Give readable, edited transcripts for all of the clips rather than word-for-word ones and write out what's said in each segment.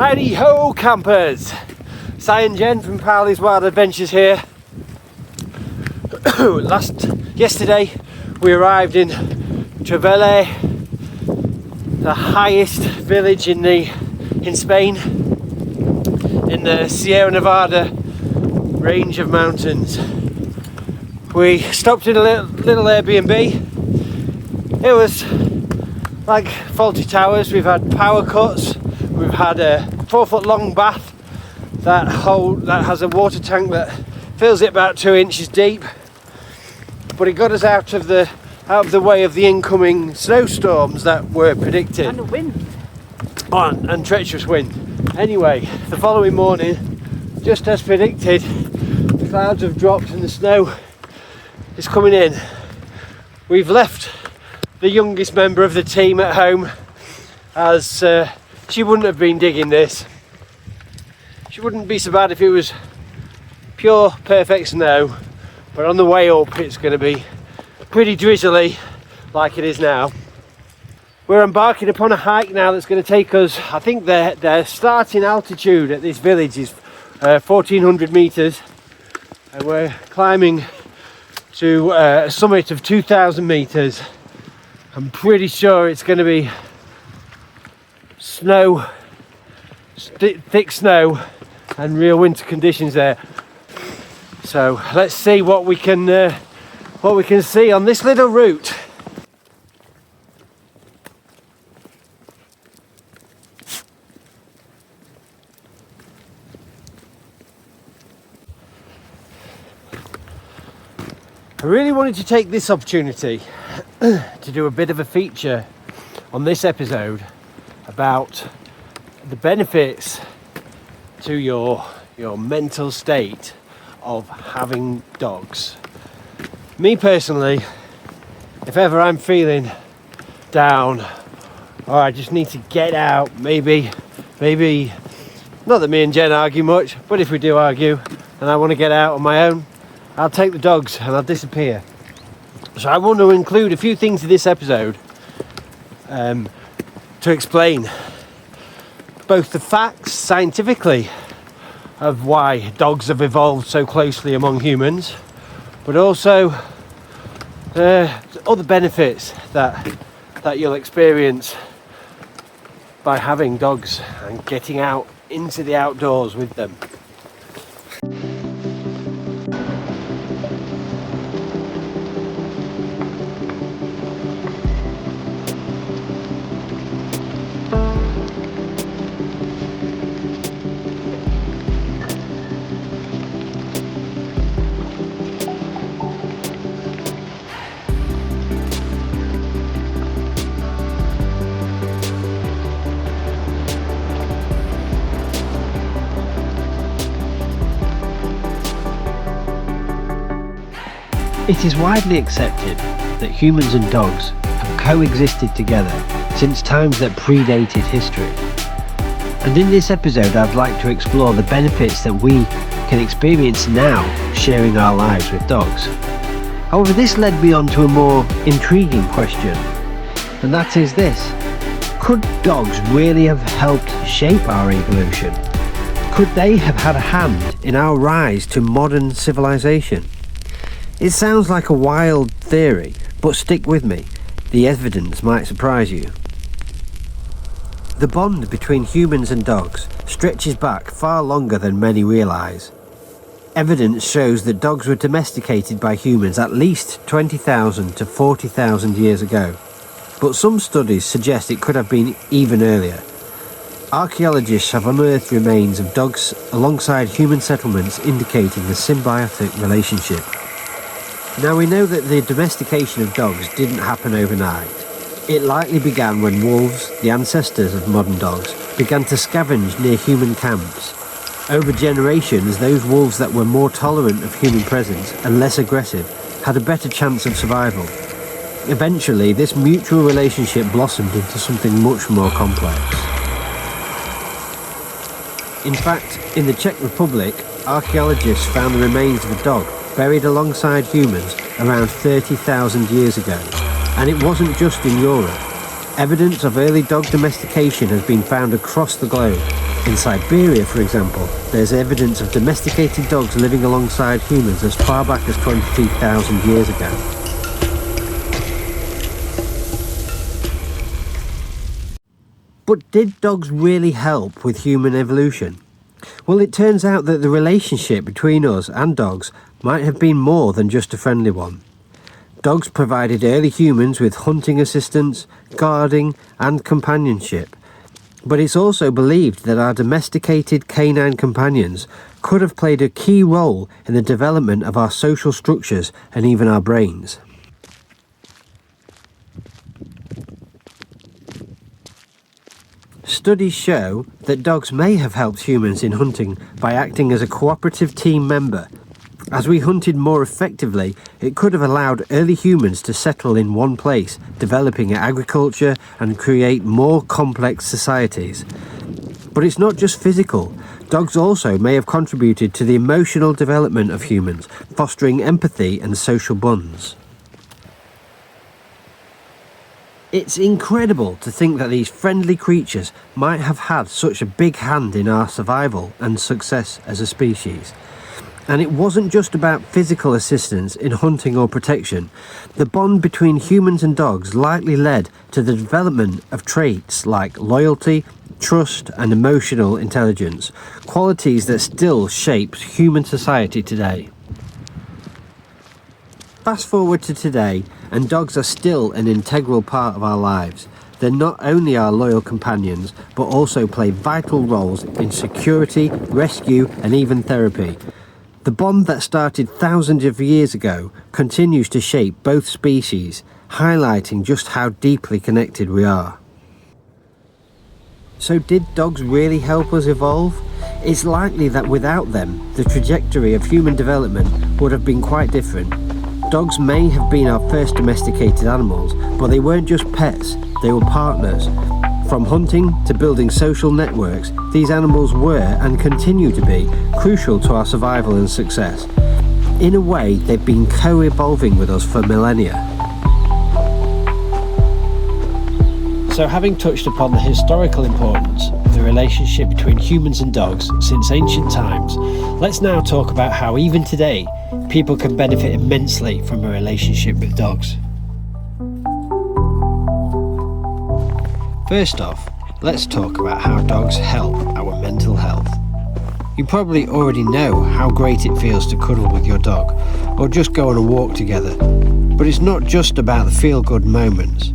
Howdy ho campers! Si and Jen from Powley's Wild Adventures here. Yesterday we arrived in Trevele, the highest village in Spain, in the Sierra Nevada range of mountains. We stopped in a little Airbnb. It was like faulty towers. We've had power cuts. We've had a 4-foot long bath that has a water tank that fills it about 2 inches deep. But it got us out of the way of the incoming snowstorms that were predicted. And the wind. And treacherous wind. Anyway, the following morning, just as predicted, the clouds have dropped and the snow is coming in. We've left the youngest member of the team at home, as she wouldn't have been digging this. She wouldn't be so bad if it was pure perfect snow, but on the way up it's going to be pretty drizzly like it is now. We're embarking upon a hike now that's going to take us, I think their starting altitude at this village is 1400 meters, and we're climbing to a summit of 2000 meters. I'm pretty sure it's going to be snow, thick snow and real winter conditions there. So let's see what we can see on this little route. I really wanted to take this opportunity to do a bit of a feature on this episode about the benefits to your mental state of having dogs. Me personally, if ever I'm feeling down or I just need to get out, maybe not that me and Jen argue much, but if we do argue and I want to get out on my own, I'll take the dogs and I'll disappear. So I want to include a few things in this episode to explain both the facts scientifically of why dogs have evolved so closely among humans, but also other benefits that you'll experience by having dogs and getting out into the outdoors with them. It is widely accepted that humans and dogs have coexisted together since times that predated history. And in this episode I'd like to explore the benefits that we can experience now sharing our lives with dogs. However, this led me on to a more intriguing question, and that is this: could dogs really have helped shape our evolution? Could they have had a hand in our rise to modern civilization? It sounds like a wild theory, but stick with me. The evidence might surprise you. The bond between humans and dogs stretches back far longer than many realise. Evidence shows that dogs were domesticated by humans at least 20,000 to 40,000 years ago, but some studies suggest it could have been even earlier. Archaeologists have unearthed remains of dogs alongside human settlements indicating a symbiotic relationship. Now, we know that the domestication of dogs didn't happen overnight. It likely began when wolves, the ancestors of modern dogs, began to scavenge near human camps. Over generations, those wolves that were more tolerant of human presence and less aggressive had a better chance of survival. Eventually, this mutual relationship blossomed into something much more complex. In fact, in the Czech Republic, archaeologists found the remains of a dog buried alongside humans around 30,000 years ago. And it wasn't just in Europe. Evidence of early dog domestication has been found across the globe, In Siberia, for example, there's evidence of domesticated dogs living alongside humans as far back as 22,000 years ago. But did dogs really help with human evolution? Well, it turns out that the relationship between us and dogs might have been more than just a friendly one. Dogs provided early humans with hunting assistance, guarding, and companionship. But it's also believed that our domesticated canine companions could have played a key role in the development of our social structures and even our brains. Studies show that dogs may have helped humans in hunting by acting as a cooperative team member. As we hunted more effectively, it could have allowed early humans to settle in one place, developing agriculture and create more complex societies. But it's not just physical. Dogs also may have contributed to the emotional development of humans, fostering empathy and social bonds. It's incredible to think that these friendly creatures might have had such a big hand in our survival and success as a species. And it wasn't just about physical assistance in hunting or protection. The bond between humans and dogs likely led to the development of traits like loyalty, trust, and emotional intelligence, qualities that still shape human society today. Fast forward to today, and dogs are still an integral part of our lives. They're not only our loyal companions, but also play vital roles in security, rescue, and even therapy. The bond that started thousands of years ago continues to shape both species, highlighting just how deeply connected we are. So did dogs really help us evolve? It's likely that without them, the trajectory of human development would have been quite different. Dogs may have been our first domesticated animals, but they weren't just pets, they were partners. From hunting to building social networks, these animals were and continue to be crucial to our survival and success. In a way, they've been co-evolving with us for millennia. So having touched upon the historical importance of the relationship between humans and dogs since ancient times, let's now talk about how even today, people can benefit immensely from a relationship with dogs. First off, let's talk about how dogs help our mental health. You probably already know how great it feels to cuddle with your dog, or just go on a walk together. But it's not just about the feel-good moments.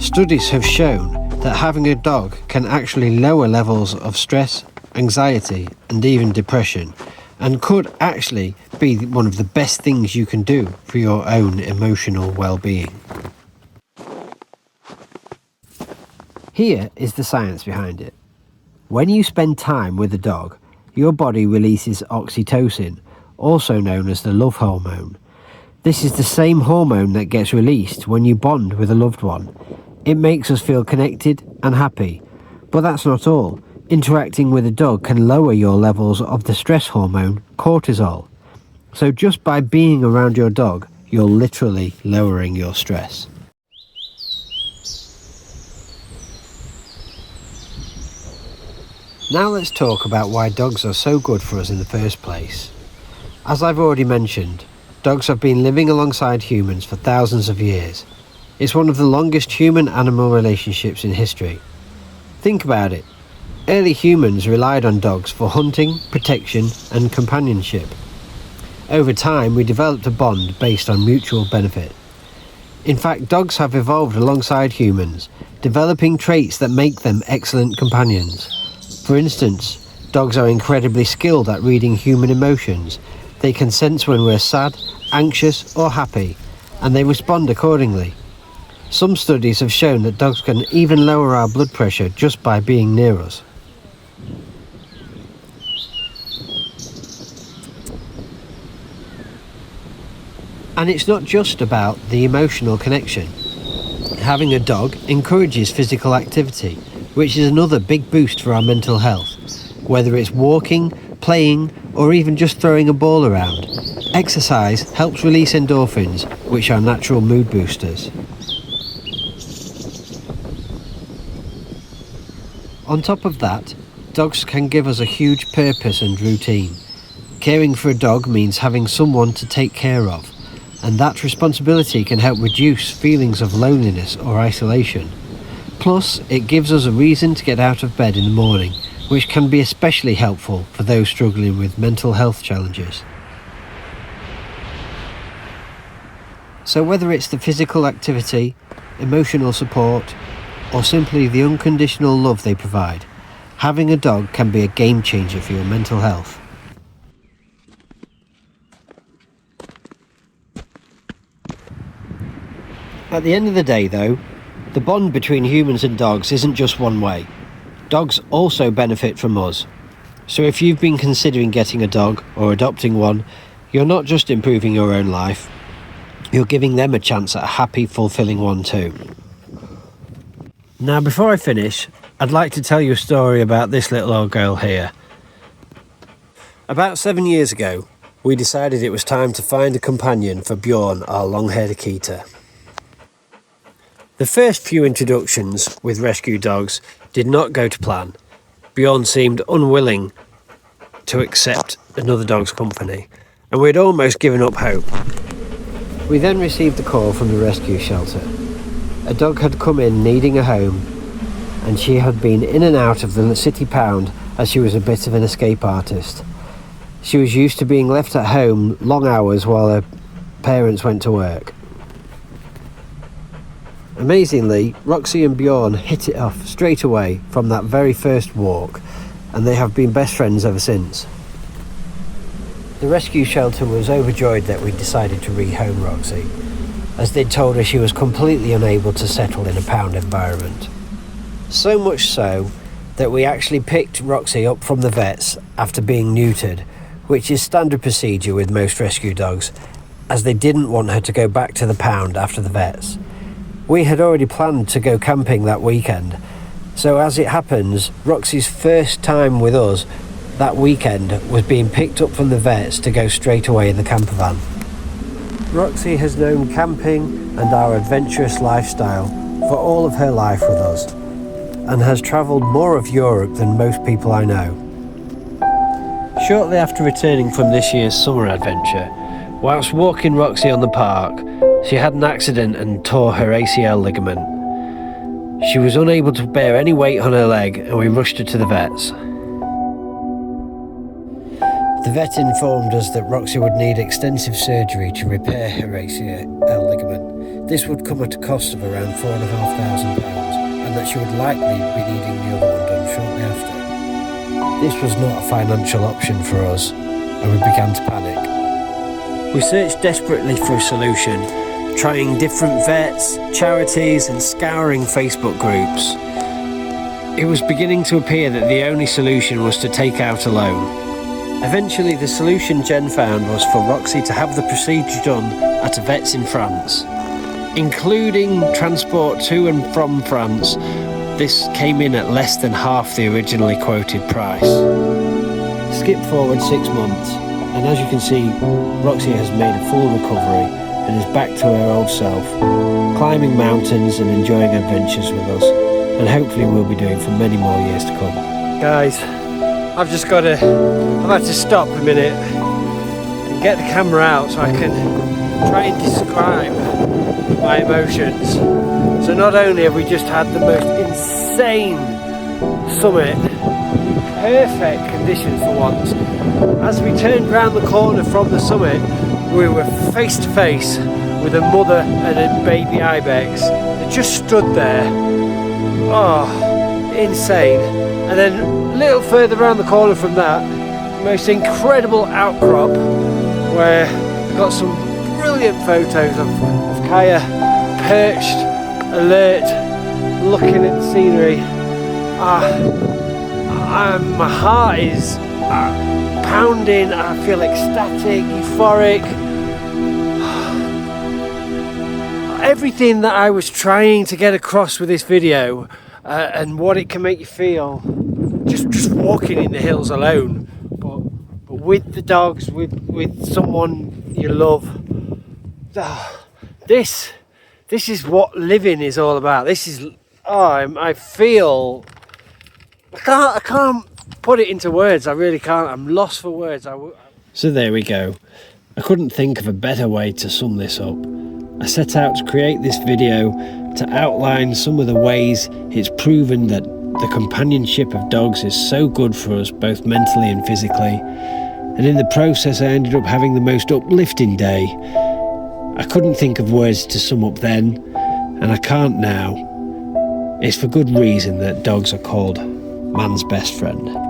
Studies have shown that having a dog can actually lower levels of stress, anxiety, and even depression, and could actually be one of the best things you can do for your own emotional well-being. Here is the science behind it. When you spend time with a dog, your body releases oxytocin, also known as the love hormone. This is the same hormone that gets released when you bond with a loved one. It makes us feel connected and happy. But that's not all. Interacting with a dog can lower your levels of the stress hormone, cortisol. So just by being around your dog, you're literally lowering your stress. Now let's talk about why dogs are so good for us in the first place. As I've already mentioned, dogs have been living alongside humans for thousands of years. It's one of the longest human-animal relationships in history. Think about it. Early humans relied on dogs for hunting, protection, and companionship. Over time, we developed a bond based on mutual benefit. In fact, dogs have evolved alongside humans, developing traits that make them excellent companions. For instance, dogs are incredibly skilled at reading human emotions. They can sense when we're sad, anxious, or happy, and they respond accordingly. Some studies have shown that dogs can even lower our blood pressure just by being near us. And it's not just about the emotional connection. Having a dog encourages physical activity, which is another big boost for our mental health. Whether it's walking, playing, or even just throwing a ball around, exercise helps release endorphins, which are natural mood boosters. On top of that, dogs can give us a huge purpose and routine. Caring for a dog means having someone to take care of, and that responsibility can help reduce feelings of loneliness or isolation. Plus, it gives us a reason to get out of bed in the morning, which can be especially helpful for those struggling with mental health challenges. So whether it's the physical activity, emotional support, or simply the unconditional love they provide, having a dog can be a game changer for your mental health. At the end of the day though, the bond between humans and dogs isn't just one way. Dogs also benefit from us. So if you've been considering getting a dog or adopting one, you're not just improving your own life, you're giving them a chance at a happy, fulfilling one too. Now before I finish, I'd like to tell you a story about this little old girl here. About 7 years ago, we decided it was time to find a companion for Bjorn, our long-haired Akita. The first few introductions with rescue dogs did not go to plan. Bjorn seemed unwilling to accept another dog's company, and we'd almost given up hope. We then received a call from the rescue shelter. A dog had come in needing a home, and she had been in and out of the city pound as she was a bit of an escape artist. She was used to being left at home long hours while her parents went to work. Amazingly, Roxy and Bjorn hit it off straight away from that very first walk, and they have been best friends ever since. The rescue shelter was overjoyed that we decided to rehome Roxy, as they'd told her she was completely unable to settle in a pound environment. So much so that we actually picked Roxy up from the vets after being neutered, which is standard procedure with most rescue dogs, as they didn't want her to go back to the pound after the vets. We had already planned to go camping that weekend, so as it happens, Roxy's first time with us that weekend was being picked up from the vets to go straight away in the campervan. Roxy has known camping and our adventurous lifestyle for all of her life with us, and has travelled more of Europe than most people I know. Shortly after returning from this year's summer adventure, whilst walking Roxy on the park, she had an accident and tore her ACL ligament. She was unable to bear any weight on her leg, and we rushed her to the vets. The vet informed us that Roxy would need extensive surgery to repair her ACL ligament. This would come at a cost of around £4,500, and that she would likely be needing the other one done shortly after. This was not a financial option for us, and we began to panic. We searched desperately for a solution, trying different vets, charities, and scouring Facebook groups. It was beginning to appear that the only solution was to take out a loan. Eventually, the solution Jen found was for Roxy to have the procedure done at a vet's in France. Including transport to and from France, this came in at less than half the originally quoted price. Skip forward 6 months, and as you can see, Roxy has made a full recovery and is back to her old self, climbing mountains and enjoying adventures with us, and hopefully we'll be doing for many more years to come. Guys, I've had to stop a minute and get the camera out so I can try and describe my emotions. So not only have we just had the most insane summit, perfect conditions for once, as we turned round the corner from the summit, we were face to face with a mother and a baby ibex that just stood there. Oh, insane. And then a little further around the corner from that, the most incredible outcrop where I got some brilliant photos of Kaya perched, alert, looking at the scenery. My heart is pounding, I feel ecstatic, euphoric. Everything that I was trying to get across with this video and what it can make you feel just walking in the hills alone, but with the dogs, with someone you love. This is what living is all about. This is I feel I can't put it into words. I really can't. I'm lost for words. So there we go. I couldn't think of a better way to sum this up. I set out to create this video to outline some of the ways it's proven that the companionship of dogs is so good for us, both mentally and physically. And in the process, I ended up having the most uplifting day. I couldn't think of words to sum up then, and I can't now. It's for good reason that dogs are called man's best friend.